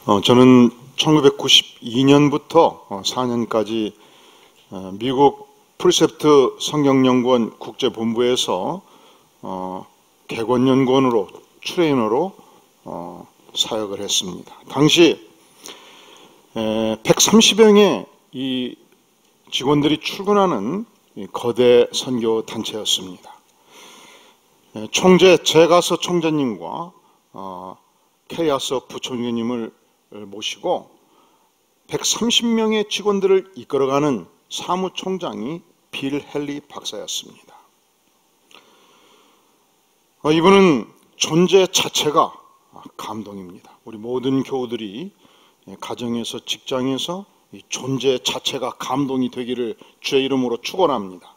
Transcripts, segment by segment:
저는 1992년부터 4년까지 미국 프리셉트 성경연구원 국제본부에서 객원연구원으로 트레이너로 사역을 했습니다. 당시 130여 명의 이 직원들이 출근하는 거대 선교 단체였습니다. 제가서 총재님과 케이아서 부총재님을 모시고 130명의 직원들을 이끌어가는 사무총장이 빌 헨리 박사였습니다. 이분은 존재 자체가 감동입니다. 우리 모든 교우들이 가정에서 직장에서 이 존재 자체가 감동이 되기를 주의 이름으로 축원합니다.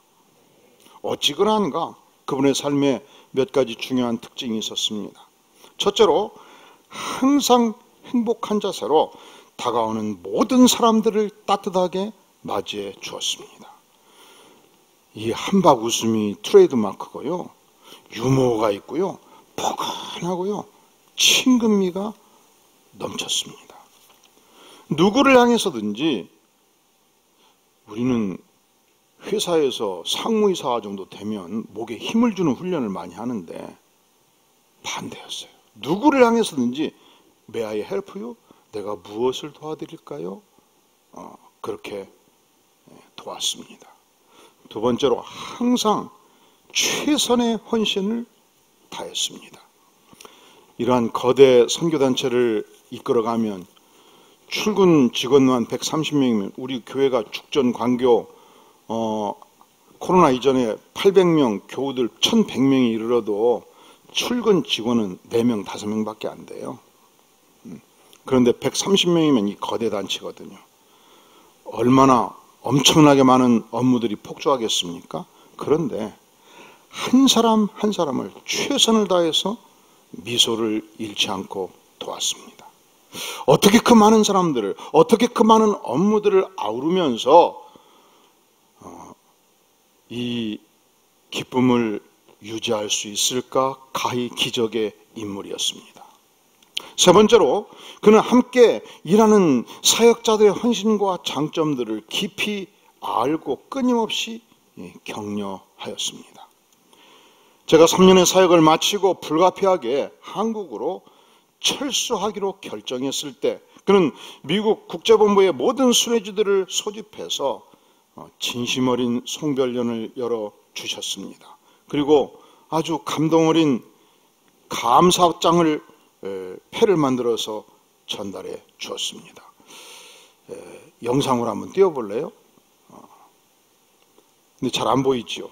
어찌 그러한가? 그분의 삶에 몇 가지 중요한 특징이 있었습니다. 첫째로 항상 행복한 자세로 다가오는 모든 사람들을 따뜻하게 맞이해 주었습니다. 이 한박 웃음이 트레이드마크고요, 유머가 있고요, 포근하고요, 친근미가 넘쳤습니다. 누구를 향해서든지 우리는 회사에서 상무이사 정도 되면 목에 힘을 주는 훈련을 많이 하는데 반대였어요. 누구를 향해서든지 May I help you? 내가 무엇을 도와드릴까요? 그렇게 도왔습니다. 두 번째로 항상 최선의 헌신을 다했습니다. 이러한 거대 선교단체를 이끌어가면 출근 직원만 130명이면 우리 교회가 죽전 광교 코로나 이전에 800명 교우들 1100명이 이르러도 출근 직원은 4명, 5명밖에 안 돼요. 그런데 130명이면 이 거대 단체거든요. 얼마나 엄청나게 많은 업무들이 폭주하겠습니까? 그런데 한 사람 한 사람을 최선을 다해서 미소를 잃지 않고 도왔습니다. 어떻게 그 많은 사람들을, 어떻게 그 많은 업무들을 아우르면서 이 기쁨을 유지할 수 있을까? 가히 기적의 인물이었습니다. 세 번째로 그는 함께 일하는 사역자들의 헌신과 장점들을 깊이 알고 끊임없이 격려하였습니다. 제가 3년의 사역을 마치고 불가피하게 한국으로 철수하기로 결정했을 때 그는 미국 국제본부의 모든 수뇌주들을 소집해서 진심 어린 송별전을 열어주셨습니다. 그리고 아주 감동 어린 감사장을 패를 만들어서 전달해 주었습니다. 영상으로 한번 띄워볼래요? 근데 잘 안 보이지요?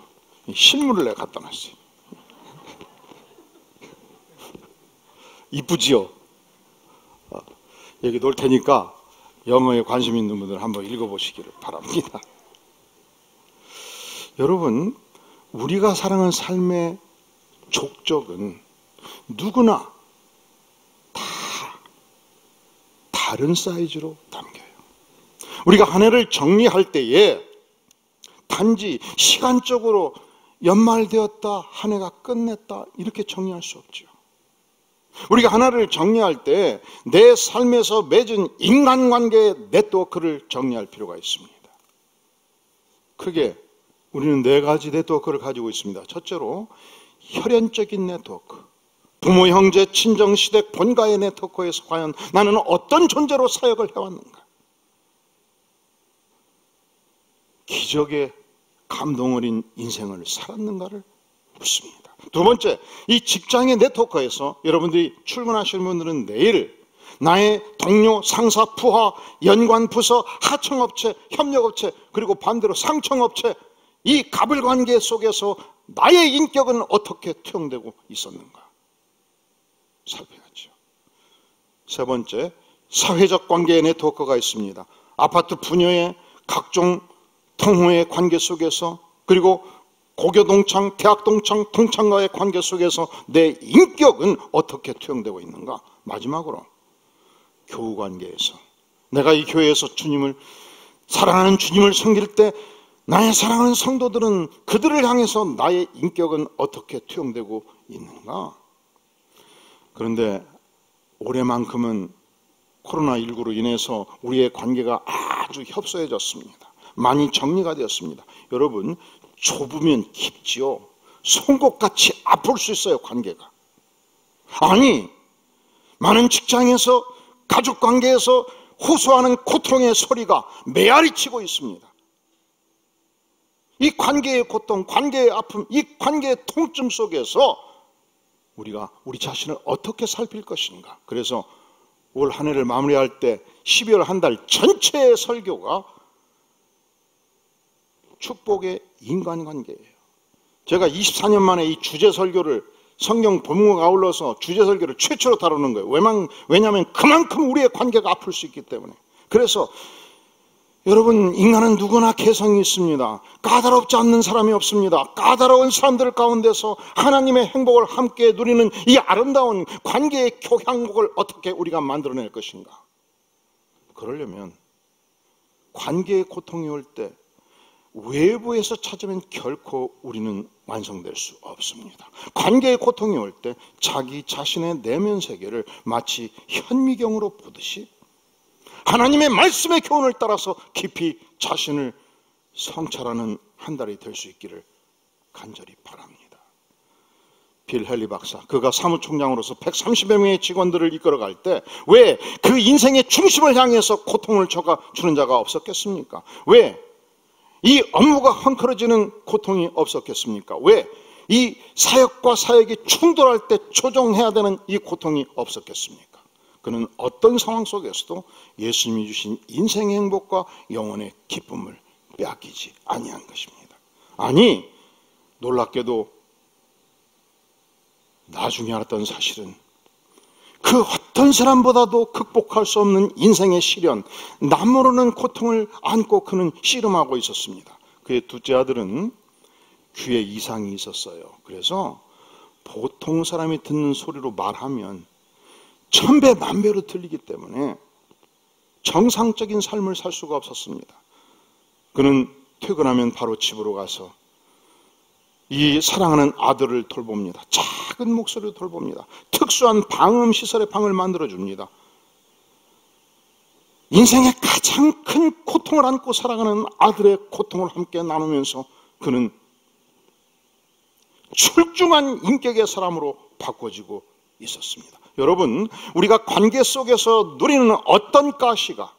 실물을 내가 갖다 놨어요. 이쁘지요? 여기 놓을 테니까 영어에 관심 있는 분들 한번 읽어보시기를 바랍니다. 여러분, 우리가 살아가는 삶의 족적은 누구나 다 다른 사이즈로 담겨요. 우리가 한 해를 정리할 때에 단지 시간적으로 연말되었다, 한 해가 끝냈다 이렇게 정리할 수 없죠. 우리가 하나를 정리할 때 내 삶에서 맺은 인간관계의 네트워크를 정리할 필요가 있습니다. 크게 우리는 4가지 네트워크를 가지고 있습니다. 첫째로 혈연적인 네트워크, 부모, 형제, 친정, 시댁, 본가의 네트워크에서 과연 나는 어떤 존재로 사역을 해왔는가? 기적의 감동 어린 인생을 살았는가를 묻습니다. 두 번째, 이 직장의 네트워크에서 여러분들이 출근하시는 분들은 내일 나의 동료, 상사, 부하, 연관 부서, 하청업체, 협력업체, 그리고 반대로 상청업체, 이 갑을관계 속에서 나의 인격은 어떻게 투영되고 있었는가 살펴야죠. 세 번째, 사회적 관계의 네트워크가 있습니다. 아파트 부녀의 각종 통호의 관계 속에서, 그리고 고교 동창, 대학 동창, 동창과의 관계 속에서 내 인격은 어떻게 투영되고 있는가. 마지막으로 교우 관계에서 내가 이 교회에서 주님을 사랑하는 주님을 섬길 때 나의 사랑하는 성도들은 그들을 향해서 나의 인격은 어떻게 투영되고 있는가. 그런데 올해만큼은 코로나19로 인해서 우리의 관계가 아주 협소해졌습니다. 많이 정리가 되었습니다. 여러분, 좁으면 깊지요. 송곳같이 아플 수 있어요, 관계가. 아니, 많은 직장에서, 가족관계에서 호소하는 고통의 소리가 메아리치고 있습니다. 이 관계의 고통, 관계의 아픔, 이 관계의 통증 속에서 우리가 우리 자신을 어떻게 살필 것인가. 그래서 올 한 해를 마무리할 때 12월 한 달 전체의 설교가 축복의 인간관계예요. 제가 24년 만에 이 주제 설교를 성경 본문과 아울러서 주제 설교를 최초로 다루는 거예요. 왜냐하면 그만큼 우리의 관계가 아플 수 있기 때문에. 그래서 여러분, 인간은 누구나 개성이 있습니다. 까다롭지 않는 사람이 없습니다. 까다로운 사람들 가운데서 하나님의 행복을 함께 누리는 이 아름다운 관계의 교향곡을 어떻게 우리가 만들어낼 것인가. 그러려면 관계의 고통이 올 때 외부에서 찾으면 결코 우리는 완성될 수 없습니다. 관계의 고통이 올 때 자기 자신의 내면 세계를 마치 현미경으로 보듯이 하나님의 말씀의 교훈을 따라서 깊이 자신을 성찰하는 한 달이 될 수 있기를 간절히 바랍니다. 빌 헨리 박사, 그가 사무총장으로서 130여 명의 직원들을 이끌어갈 때 왜 그 인생의 중심을 향해서 고통을 주는 자가 없었겠습니까? 왜 이 업무가 헝클어지는 고통이 없었겠습니까? 왜 이 사역과 사역이 충돌할 때 조정해야 되는 이 고통이 없었겠습니까? 그는 어떤 상황 속에서도 예수님이 주신 인생의 행복과 영혼의 기쁨을 빼앗기지 아니한 것입니다. 아니, 놀랍게도 나중에 알았던 사실은 그 어떤 사람보다도 극복할 수 없는 인생의 시련, 남모르는 고통을 안고 그는 씨름하고 있었습니다. 그의 둘째 아들은 귀에 이상이 있었어요. 그래서 보통 사람이 듣는 소리로 말하면 천배 만배로 들리기 때문에 정상적인 삶을 살 수가 없었습니다. 그는 퇴근하면 바로 집으로 가서 이 사랑하는 아들을 돌봅니다. 작은 목소리로 돌봅니다. 특수한 방음 시설의 방을 만들어줍니다. 인생의 가장 큰 고통을 안고 살아가는 아들의 고통을 함께 나누면서 그는 출중한 인격의 사람으로 바꿔지고 있었습니다. 여러분, 우리가 관계 속에서 누리는 어떤 가시가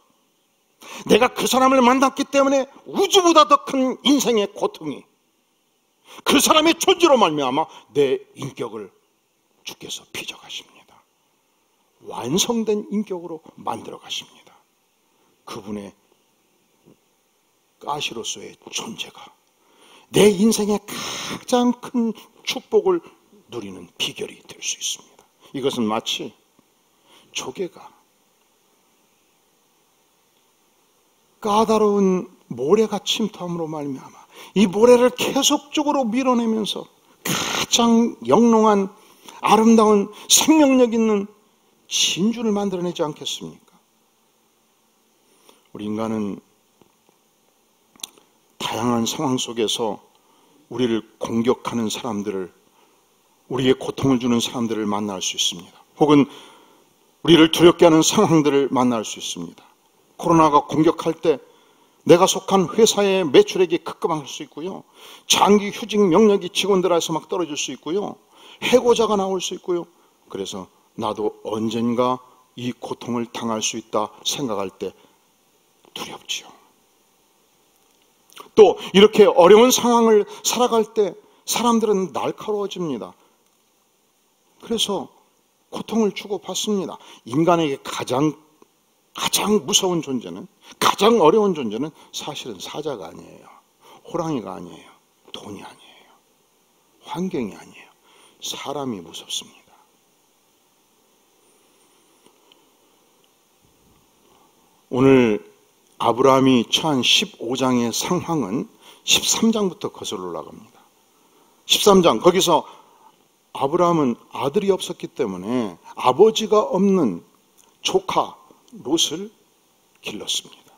내가 그 사람을 만났기 때문에 우주보다 더 큰 인생의 고통이 그 사람의 존재로 말미암아 내 인격을 주께서 빚어가십니다. 완성된 인격으로 만들어 가십니다. 그분의 가시로서의 존재가 내 인생의 가장 큰 축복을 누리는 비결이 될 수 있습니다. 이것은 마치 조개가 까다로운 모래가 침투함으로 말미암아 이 모래를 계속적으로 밀어내면서 가장 영롱한 아름다운 생명력 있는 진주를 만들어내지 않겠습니까? 우리 인간은 다양한 상황 속에서 우리를 공격하는 사람들을, 우리의 고통을 주는 사람들을 만날 수 있습니다. 혹은 우리를 두렵게 하는 상황들을 만날 수 있습니다. 코로나가 공격할 때 내가 속한 회사의 매출액이 급감할 수 있고요. 장기 휴직 명령이 직원들에서 막 떨어질 수 있고요. 해고자가 나올 수 있고요. 그래서 나도 언젠가 이 고통을 당할 수 있다 생각할 때 두렵지요. 또 이렇게 어려운 상황을 살아갈 때 사람들은 날카로워집니다. 그래서 고통을 주고받습니다. 인간에게 가장 무서운 존재는, 가장 어려운 존재는 사실은 사자가 아니에요. 호랑이가 아니에요. 돈이 아니에요. 환경이 아니에요. 사람이 무섭습니다. 오늘 아브라함이 처한 15장의 상황은 13장부터 거슬러 올라갑니다. 13장, 거기서 아브라함은 아들이 없었기 때문에 아버지가 없는 조카 롯을 길렀습니다.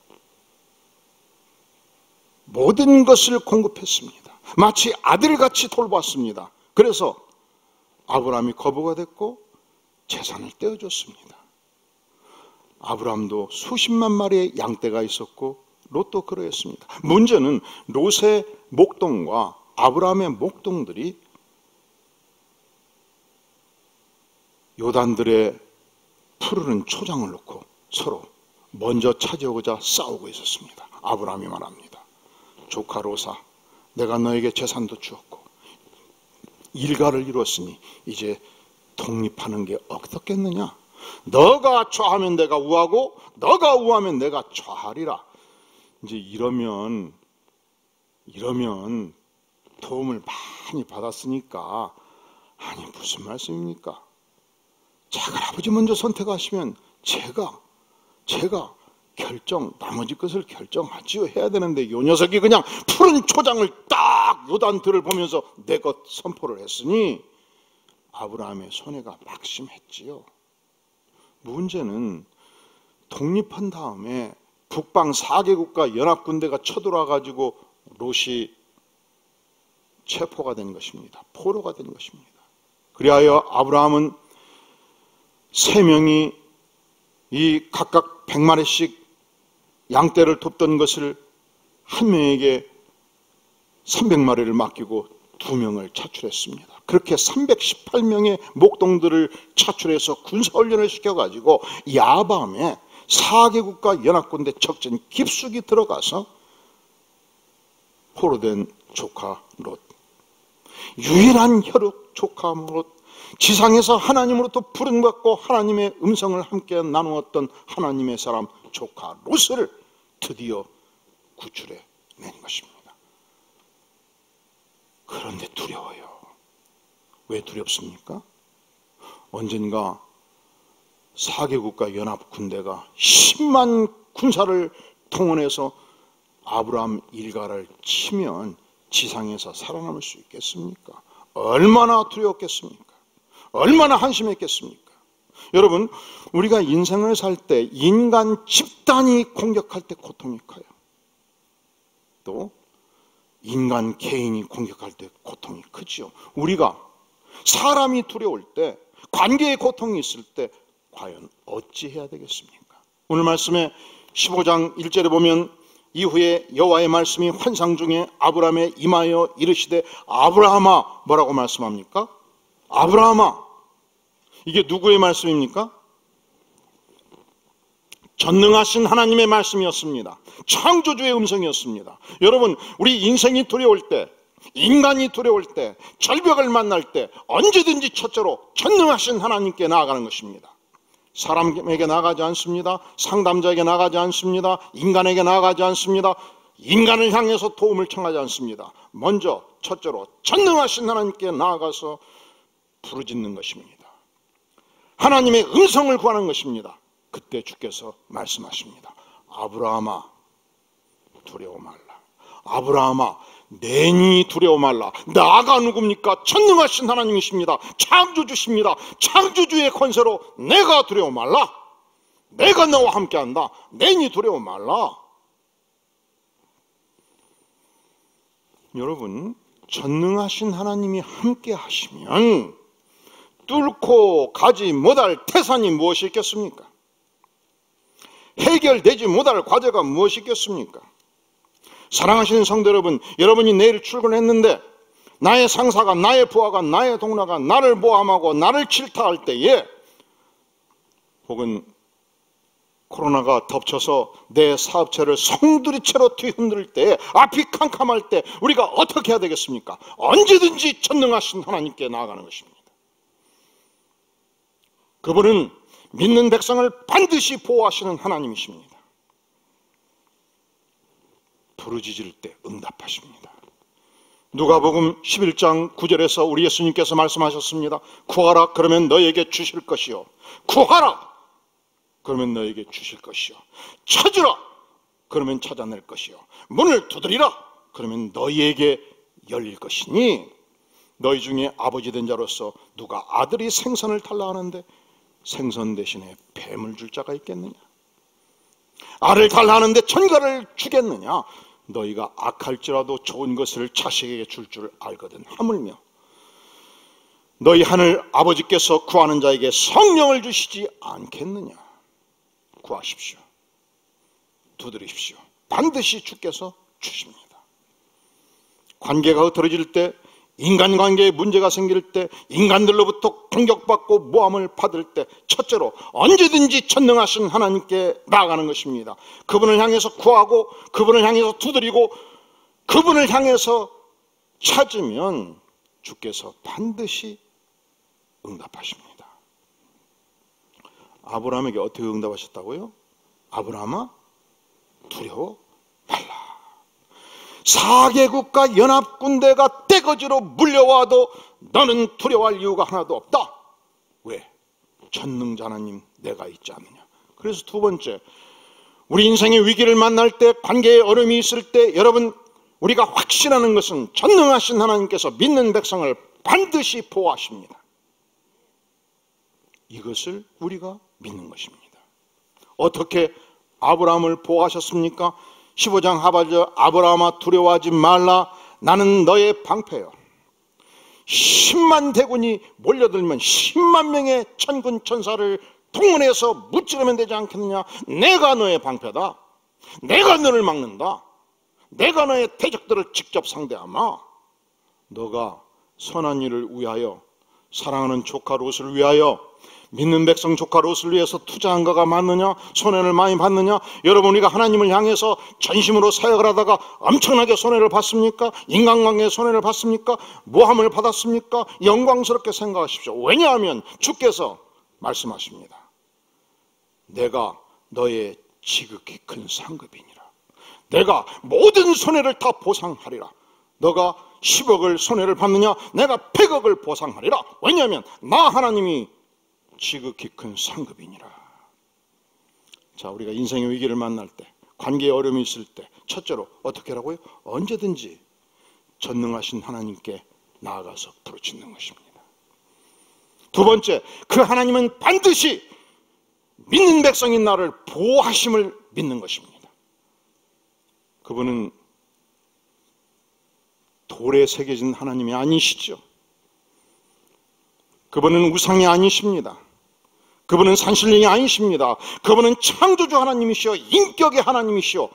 모든 것을 공급했습니다. 마치 아들같이 돌봤습니다. 그래서 아브라함이 거부가 됐고 재산을 떼어줬습니다. 아브라함도 수십만 마리의 양떼가 있었고 롯도 그러했습니다. 문제는 롯의 목동과 아브라함의 목동들이 요단들의 푸르른 초장을 놓고 서로 먼저 차지하고자 싸우고 있었습니다. 아브라함이 말합니다. 조카 롯아, 내가 너에게 재산도 주었고 일가를 이루었으니 이제 독립하는 게 어떻겠느냐? 너가 좌하면 내가 우하고 너가 우하면 내가 좌하리라. 이제 이러면 도움을 많이 받았으니까, 아니 무슨 말씀입니까? 작은아버지 먼저 선택하시면 제가 나머지 것을 결정하지요 해야 되는데, 요 녀석이 그냥 푸른 초장을 딱 요단들을 보면서 내 것 선포를 했으니 아브라함의 손해가 막심했지요. 문제는 독립한 다음에 북방 4개국과 연합군대가 쳐들어와 가지고 롯이 체포가 된 것입니다. 포로가 된 것입니다. 그리하여 아브라함은 3명이 이 각각 100마리씩 양떼를 돕던 것을 한 명에게 300마리를 맡기고 2명을 차출했습니다. 그렇게 318명의 목동들을 차출해서 군사훈련을 시켜가지고 야밤에 4개국과 연합군대 적진 깊숙이 들어가서 포로된 조카 롯, 유일한 혈육 조카 롯, 지상에서 하나님으로부터 부름받고 하나님의 음성을 함께 나누었던 하나님의 사람 조카 롯을 드디어 구출해 낸 것입니다. 그런데 두려워요. 왜 두렵습니까? 언젠가 4개국과 연합군대가 10만 군사를 동원해서 아브라함 일가를 치면 지상에서 살아남을 수 있겠습니까? 얼마나 두려웠겠습니까? 얼마나 한심했겠습니까? 여러분, 우리가 인생을 살 때 인간 집단이 공격할 때 고통이 커요. 또 인간 개인이 공격할 때 고통이 크지요. 우리가 사람이 두려울 때, 관계의 고통이 있을 때 과연 어찌해야 되겠습니까? 오늘 말씀에 15장 1절에 보면 이후에 여호와의 말씀이 환상 중에 아브라함에 임하여 이르시되 아브라함아, 뭐라고 말씀합니까? 아브라함아. 이게 누구의 말씀입니까? 전능하신 하나님의 말씀이었습니다. 창조주의 음성이었습니다. 여러분, 우리 인생이 두려울 때, 인간이 두려울 때, 절벽을 만날 때 언제든지 첫째로 전능하신 하나님께 나아가는 것입니다. 사람에게 나아가지 않습니다. 상담자에게 나아가지 않습니다. 인간에게 나아가지 않습니다. 인간을 향해서 도움을 청하지 않습니다. 먼저 첫째로 전능하신 하나님께 나아가서 부르짖는 것입니다. 하나님의 음성을 구하는 것입니다. 그때 주께서 말씀하십니다. 아브라함아, 두려워 말라. 아브라함아, 내니 두려워 말라. 나가 누굽니까? 전능하신 하나님이십니다. 창조주십니다. 창조주의 권세로 내가 두려워 말라. 내가 너와 함께한다. 내니 두려워 말라. 여러분, 전능하신 하나님이 함께 하시면 뚫고 가지 못할 태산이 무엇이 있겠습니까? 해결되지 못할 과제가 무엇이 있겠습니까? 사랑하시는 성도 여러분, 여러분이 내일 출근했는데 나의 상사가, 나의 부하가, 나의 동료가 나를 모함하고 나를 질타할 때에, 혹은 코로나가 덮쳐서 내 사업체를 송두리째로 뒤흔들 때, 앞이 캄캄할 때 우리가 어떻게 해야 되겠습니까? 언제든지 전능하신 하나님께 나아가는 것입니다. 그분은 믿는 백성을 반드시 보호하시는 하나님이십니다. 부르짖을 때 응답하십니다. 누가복음 11장 9절에서 우리 예수님께서 말씀하셨습니다. 구하라, 그러면 너에게 주실 것이요. 구하라, 그러면 너에게 주실 것이요. 찾으라, 그러면 찾아낼 것이요. 문을 두드리라, 그러면 너희에게 열릴 것이니, 너희 중에 아버지 된 자로서 누가 아들이 생선을 달라 하는데 생선 대신에 뱀을 줄 자가 있겠느냐? 알을 달라 하는데 전갈을 주겠느냐? 너희가 악할지라도 좋은 것을 자식에게 줄 줄 알거든. 하물며 너희 하늘 아버지께서 구하는 자에게 성령을 주시지 않겠느냐? 구하십시오. 두드리십시오. 반드시 주께서 주십니다. 관계가 흐트러질 때, 인간관계에 문제가 생길 때, 인간들로부터 공격받고 모함을 받을 때 첫째로 언제든지 전능하신 하나님께 나아가는 것입니다. 그분을 향해서 구하고, 그분을 향해서 두드리고, 그분을 향해서 찾으면 주께서 반드시 응답하십니다. 아브라함에게 어떻게 응답하셨다고요? 아브라함아, 두려워 말라. 4개국과 연합군대가 떼거지로 물려와도 너는 두려워할 이유가 하나도 없다. 왜? 전능자 하나님 내가 있지 않느냐. 그래서 두 번째, 우리 인생의 위기를 만날 때, 관계에 어려움이 있을 때, 여러분, 우리가 확신하는 것은 전능하신 하나님께서 믿는 백성을 반드시 보호하십니다. 이것을 우리가 믿는 것입니다. 어떻게 아브라함을 보호하셨습니까? 15장 하반절, 아브라함아 두려워하지 말라. 나는 너의 방패여. 10만 대군이 몰려들면 10만 명의 천군 천사를 동원해서 무찌르면 되지 않겠느냐. 내가 너의 방패다. 내가 너를 막는다. 내가 너의 대적들을 직접 상대하마. 너가 선한 일을 위하여, 사랑하는 조카 롯을 위하여, 믿는 백성 조카 롯을 위해서 투자한 거가 맞느냐? 손해를 많이 받느냐? 여러분, 우리가 하나님을 향해서 전심으로 사역을 하다가 엄청나게 손해를 받습니까? 인간관계에 손해를 받습니까? 모함을 받았습니까? 영광스럽게 생각하십시오. 왜냐하면 주께서 말씀하십니다. 내가 너의 지극히 큰 상급이니라. 내가 모든 손해를 다 보상하리라. 너가 10억을 손해를 받느냐? 내가 100억을 보상하리라. 왜냐하면 나 하나님이 지극히 큰 상급이니라. 자, 우리가 인생의 위기를 만날 때, 관계에 어려움이 있을 때 첫째로 어떻게 하라고요? 언제든지 전능하신 하나님께 나아가서 부르짖는 것입니다. 두 번째, 그 하나님은 반드시 믿는 백성인 나를 보호하심을 믿는 것입니다. 그분은 돌에 새겨진 하나님이 아니시죠. 그분은 우상이 아니십니다. 그분은 산신령이 아니십니다. 그분은 창조주 하나님이시오. 인격의 하나님이시오.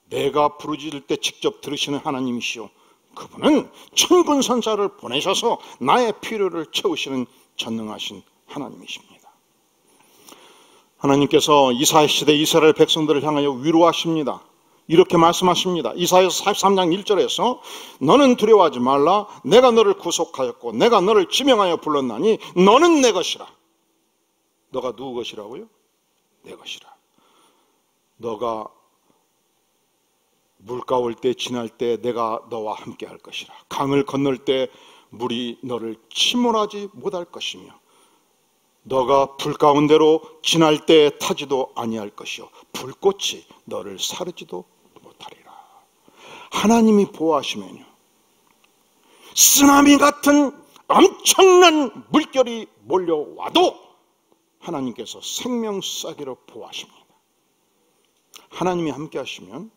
내가 부르짖을 때 직접 들으시는 하나님이시오. 그분은 천군 선사를 보내셔서 나의 필요를 채우시는 전능하신 하나님이십니다. 하나님께서 이사야 시대 이스라엘 백성들을 향하여 위로하십니다. 이렇게 말씀하십니다. 이사야서 43장 1절에서 너는 두려워하지 말라. 내가 너를 구속하였고 내가 너를 지명하여 불렀나니 너는 내 것이라. 너가 누구 것이라고요? 내 것이라. 너가 물가올 때 지날 때 내가 너와 함께 할 것이라. 강을 건널 때 물이 너를 침몰하지 못할 것이며 너가 불 가운데로 지날 때 타지도 아니할 것이요 불꽃이 너를 사르지도 못하리라. 하나님이 보호하시면요, 쓰나미 같은 엄청난 물결이 몰려와도 하나님께서 생명싸기로 보호하십니다. 하나님이 함께 하시면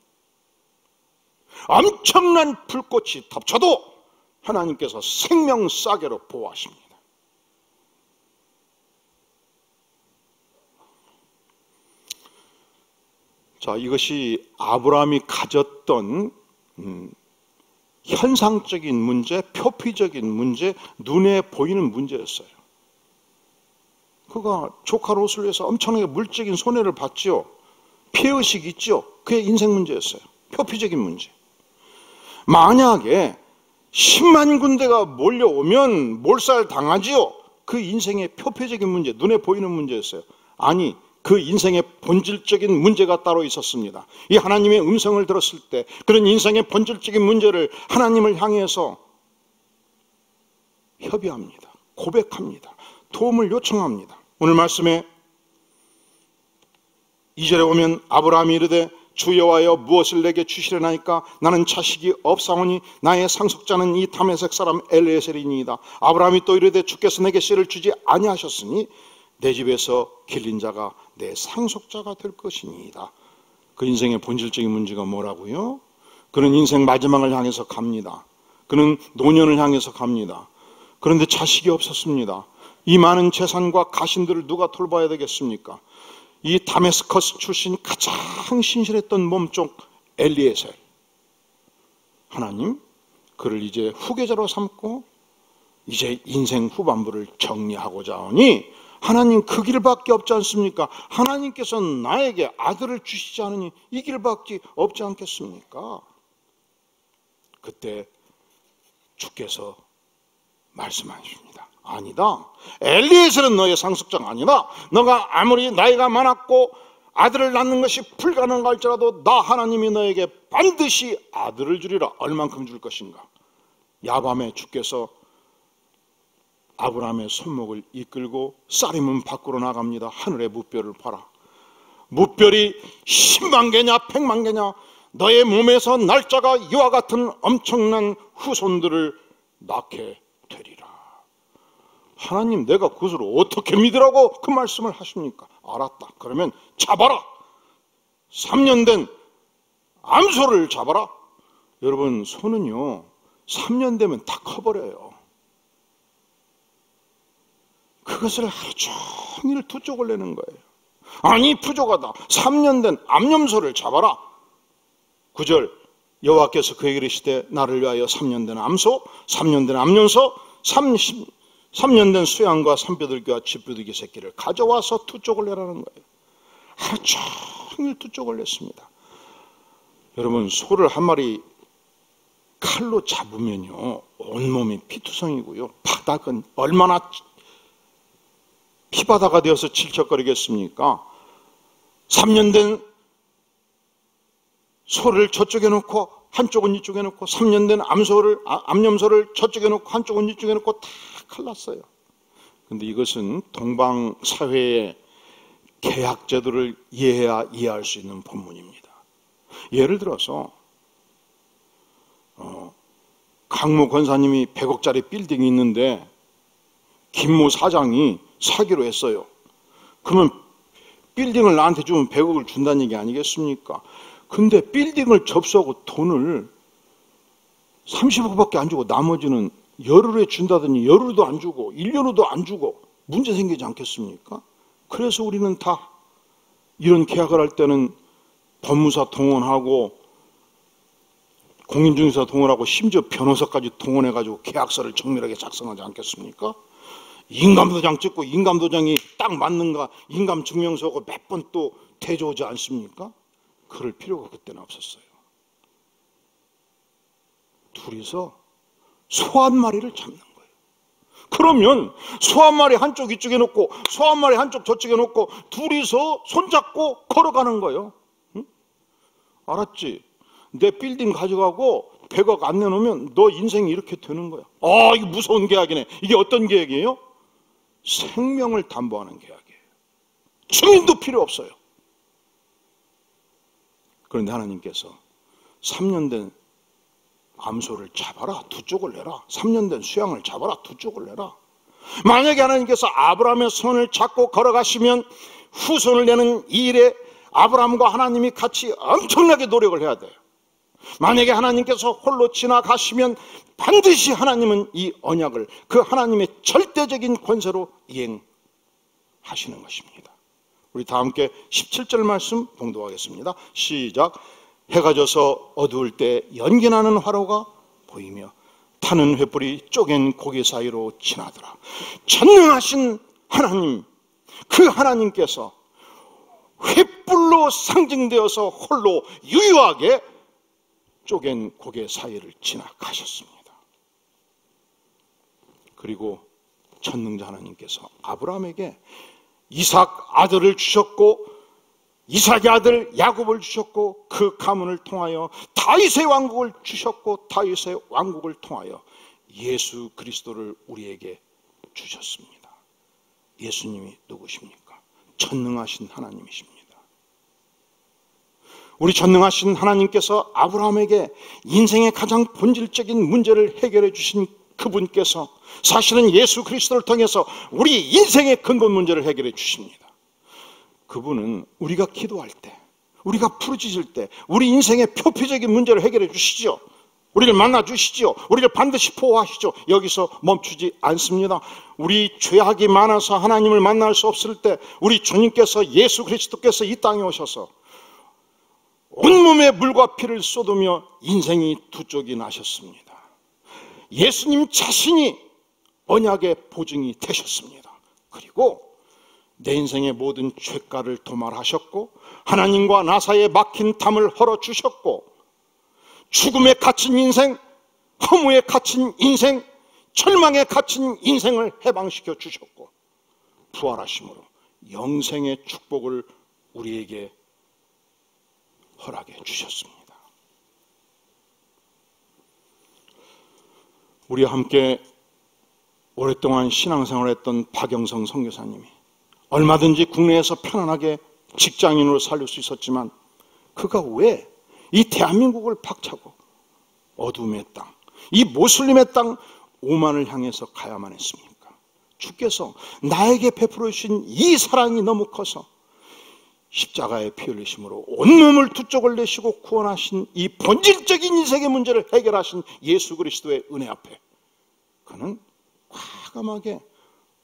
엄청난 불꽃이 덮쳐도 하나님께서 생명싸개로 보호하십니다. 자, 이것이 아브라함이 가졌던 현상적인 문제, 표피적인 문제, 눈에 보이는 문제였어요. 그가 조카 롯을 위해서 엄청나게 물질적인 손해를 받지요. 피해의식이 있죠. 그의 인생 문제였어요. 표피적인 문제. 만약에 10만 군대가 몰려오면 몰살당하지요. 그 인생의 표피적인 문제, 눈에 보이는 문제였어요. 아니, 그 인생의 본질적인 문제가 따로 있었습니다. 이 하나님의 음성을 들었을 때 그런 인생의 본질적인 문제를 하나님을 향해서 협의합니다. 고백합니다. 도움을 요청합니다. 오늘 말씀에 2절에 보면 아브라함이 이르되 주 여호와여 무엇을 내게 주시려나이까? 나는 자식이 없사오니 나의 상속자는 이 다메섹 사람 엘리에셀이니이다. 아브라함이 또 이르되 주께서 내게 씨를 주지 아니하셨으니 내 집에서 길린 자가 내 상속자가 될 것이니이다. 그 인생의 본질적인 문제가 뭐라고요? 그는 인생 마지막을 향해서 갑니다. 그는 노년을 향해서 갑니다. 그런데 자식이 없었습니다. 이 많은 재산과 가신들을 누가 돌봐야 되겠습니까? 이 다메스커스 출신 가장 신실했던 몸종 엘리에셀, 하나님 그를 이제 후계자로 삼고 이제 인생 후반부를 정리하고자 하니 하나님 그 길밖에 없지 않습니까? 하나님께서 나에게 아들을 주시지 않으니 이 길밖에 없지 않겠습니까? 그때 주께서 말씀하십니다. 아니다. 엘리에셀은 너의 상속자가 아니다. 너가 아무리 나이가 많았고 아들을 낳는 것이 불가능할지라도 나 하나님이 너에게 반드시 아들을 주리라. 얼만큼 줄 것인가? 야밤에 주께서 아브라함의 손목을 이끌고 쌀이면 밖으로 나갑니다. 하늘의 무별을 봐라. 무별이 10만 개냐 100만 개냐 너의 몸에서 날짜가 이와 같은 엄청난 후손들을 낳게 되리라. 하나님 내가 그것을 어떻게 믿으라고 그 말씀을 하십니까? 알았다. 그러면 잡아라. 3년 된 암소를 잡아라. 여러분 소는요 3년 되면 다 커버려요. 그것을 하루 종일 두쪽을 내는 거예요. 아니 부족하다. 3년 된 암염소를 잡아라. 9절 여호와께서 그에게 이르시되 나를 위하여 3년 된 암소, 3년 된 암염소, 3년 된 수양과 산벼들기와 쥐벼들기 새끼를 가져와서 두쪽을 내라는 거예요. 하루 종일 두쪽을 냈습니다. 여러분 소를 한 마리 칼로 잡으면요 온몸이 피투성이고요 바닥은 얼마나 피바다가 되어서 질척거리겠습니까? 3년 된 소를 저쪽에 놓고 한쪽은 이쪽에 놓고 3년 된 암염소를 저쪽에 놓고 한쪽은 이쪽에 놓고 다 칼났어요. 그런데 이것은 동방 사회의 계약 제도를 이해해야 이해할 수 있는 본문입니다. 예를 들어서 강모 권사님이 100억짜리 빌딩이 있는데 김모 사장이 사기로 했어요. 그러면 빌딩을 나한테 주면 100억을 준다는 얘기 아니겠습니까? 근데 빌딩을 접수하고 돈을 30억밖에 안 주고 나머지는 열흘에 준다더니 열흘도 안 주고 1년 후도 안 주고 문제 생기지 않겠습니까? 그래서 우리는 다 이런 계약을 할 때는 법무사 동원하고 공인중개사 동원하고 심지어 변호사까지 동원해가지고 계약서를 정밀하게 작성하지 않겠습니까? 인감도장 찍고 인감도장이 딱 맞는가 인감증명서고 몇 번 또 대조하지 않습니까? 그럴 필요가 그때는 없었어요. 둘이서 소 한 마리를 잡는 거예요. 그러면 소 한 마리 한쪽 이쪽에 놓고 소 한 마리 한쪽 저쪽에 놓고 둘이서 손잡고 걸어가는 거예요. 응? 알았지? 내 빌딩 가져가고 100억 안 내놓으면 너 인생이 이렇게 되는 거야. 아, 이거 무서운 계약이네. 이게 어떤 계약이에요? 생명을 담보하는 계약이에요. 증인도 필요 없어요. 그런데 하나님께서 3년 된 암소를 잡아라. 두 쪽을 내라. 3년 된 수양을 잡아라. 두 쪽을 내라. 만약에 하나님께서 아브라함의 손을 잡고 걸어가시면 후손을 내는 이 일에 아브라함과 하나님이 같이 엄청나게 노력을 해야 돼요. 만약에 하나님께서 홀로 지나가시면 반드시 하나님은 이 언약을 그 하나님의 절대적인 권세로 이행하시는 것입니다. 우리 다 함께 17절 말씀 봉독하겠습니다. 시작. 해가 져서 어두울 때 연기나는 화로가 보이며 타는 횃불이 쪼갠 고개 사이로 지나더라. 전능하신 하나님, 그 하나님께서 횃불로 상징되어서 홀로 유유하게 쪼갠 고개 사이를 지나가셨습니다. 그리고 전능자 하나님께서 아브라함에게 이삭 아들을 주셨고 이삭의 아들 야곱을 주셨고 그 가문을 통하여 다윗의 왕국을 주셨고 다윗의 왕국을 통하여 예수 그리스도를 우리에게 주셨습니다. 예수님이 누구십니까? 전능하신 하나님이십니다. 우리 전능하신 하나님께서 아브라함에게 인생의 가장 본질적인 문제를 해결해 주신 그분께서 사실은 예수 그리스도를 통해서 우리 인생의 근본 문제를 해결해 주십니다. 그분은 우리가 기도할 때, 우리가 부르짖을 때 우리 인생의 표피적인 문제를 해결해 주시죠. 우리를 만나주시죠. 우리를 반드시 보호하시죠. 여기서 멈추지 않습니다. 우리 죄악이 많아서 하나님을 만날 수 없을 때 우리 주님께서, 예수 그리스도께서 이 땅에 오셔서 온몸에 물과 피를 쏟으며 인생이 두 쪽이 나셨습니다. 예수님 자신이 언약의 보증이 되셨습니다. 그리고 내 인생의 모든 죄가를 도말하셨고 하나님과 나 사이에 막힌 담을 헐어주셨고 죽음에 갇힌 인생, 허무에 갇힌 인생, 절망에 갇힌 인생을 해방시켜 주셨고 부활하심으로 영생의 축복을 우리에게 허락해 주셨습니다. 우리와 함께 오랫동안 신앙생활을 했던 박영성 선교사님이 얼마든지 국내에서 편안하게 직장인으로 살릴 수 있었지만 그가 왜 이 대한민국을 박차고 어둠의 땅, 이 모슬림의 땅 오만을 향해서 가야만 했습니까? 주께서 나에게 베풀어 주신 이 사랑이 너무 커서 십자가의 피 흘리심으로 온몸을 두 쪽을 내시고 구원하신 이 본질적인 인생의 문제를 해결하신 예수 그리스도의 은혜 앞에 그는 과감하게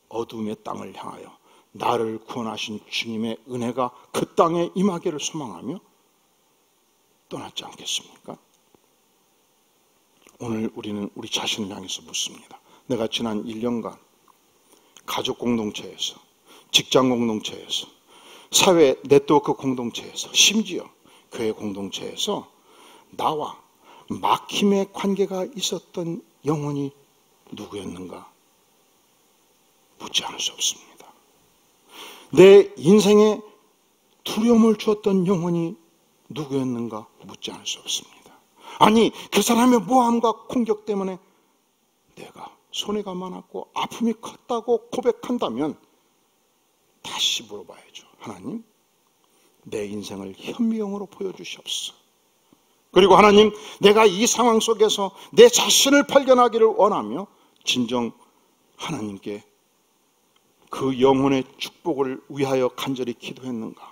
어둠의 땅을 향하여 나를 구원하신 주님의 은혜가 그 땅에 임하기를 소망하며 떠났지 않겠습니까? 오늘 우리는 우리 자신을 향해서 묻습니다. 내가 지난 1년간 가족 공동체에서, 직장 공동체에서, 사회 네트워크 공동체에서, 심지어 교회 공동체에서 나와 막힘의 관계가 있었던 영혼이 누구였는가 묻지 않을 수 없습니다. 내 인생에 두려움을 주었던 영혼이 누구였는가 묻지 않을 수 없습니다. 아니, 그 사람의 모함과 공격 때문에 내가 손해가 많았고 아픔이 컸다고 고백한다면 다시 물어봐야죠. 하나님, 내 인생을 현미경으로 보여주시옵소서. 그리고 하나님, 내가 이 상황 속에서 내 자신을 발견하기를 원하며 진정 하나님께 그 영혼의 축복을 위하여 간절히 기도했는가?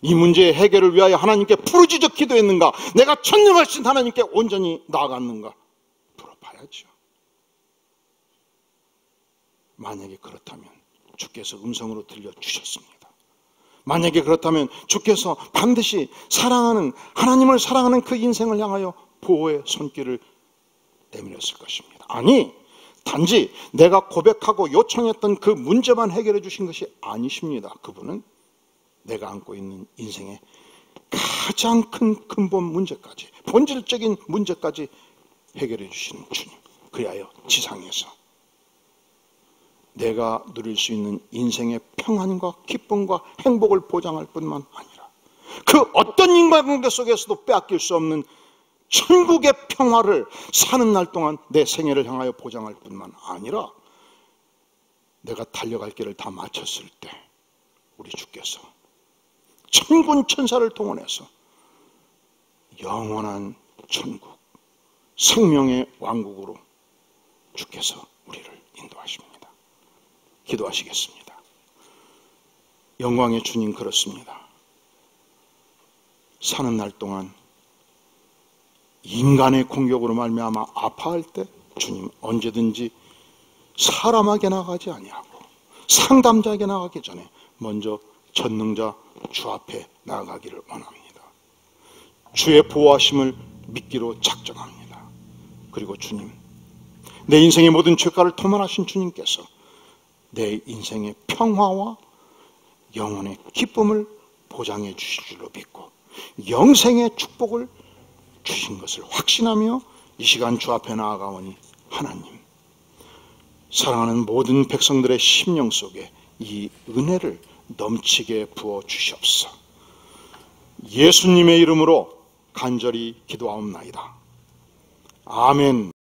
이 문제의 해결을 위하여 하나님께 부르짖어 기도했는가? 내가 천명하신 하나님께 온전히 나아갔는가? 물어봐야죠. 만약에 그렇다면 주께서 음성으로 들려주셨습니다. 만약에 그렇다면 주께서 반드시 사랑하는, 하나님을 사랑하는 그 인생을 향하여 보호의 손길을 내밀었을 것입니다. 아니, 단지 내가 고백하고 요청했던 그 문제만 해결해 주신 것이 아니십니다. 그분은 내가 안고 있는 인생의 가장 큰 근본 문제까지, 본질적인 문제까지 해결해 주시는 주님. 그리하여 지상에서 내가 누릴 수 있는 인생의 평안과 기쁨과 행복을 보장할 뿐만 아니라 그 어떤 인간관계 속에서도 빼앗길 수 없는 천국의 평화를 사는 날 동안 내 생애를 향하여 보장할 뿐만 아니라 내가 달려갈 길을 다 마쳤을 때 우리 주께서 천군 천사를 동원해서 영원한 천국, 생명의 왕국으로 주께서 우리를 인도하십니다. 기도하시겠습니다. 영광의 주님, 그렇습니다. 사는 날 동안 인간의 공격으로 말미암아 아파할 때 주님 언제든지 사람에게 나가지 아니하고 상담자에게 나가기 전에 먼저 전능자 주 앞에 나아가기를 원합니다. 주의 보호하심을 믿기로 작정합니다. 그리고 주님, 내 인생의 모든 죄가를 토말하신 주님께서 내 인생의 평화와 영혼의 기쁨을 보장해 주실 줄로 믿고 영생의 축복을 주신 것을 확신하며 이 시간 주 앞에 나아가오니 하나님, 사랑하는 모든 백성들의 심령 속에 이 은혜를 넘치게 부어 주시옵소서. 예수님의 이름으로 간절히 기도하옵나이다. 아멘.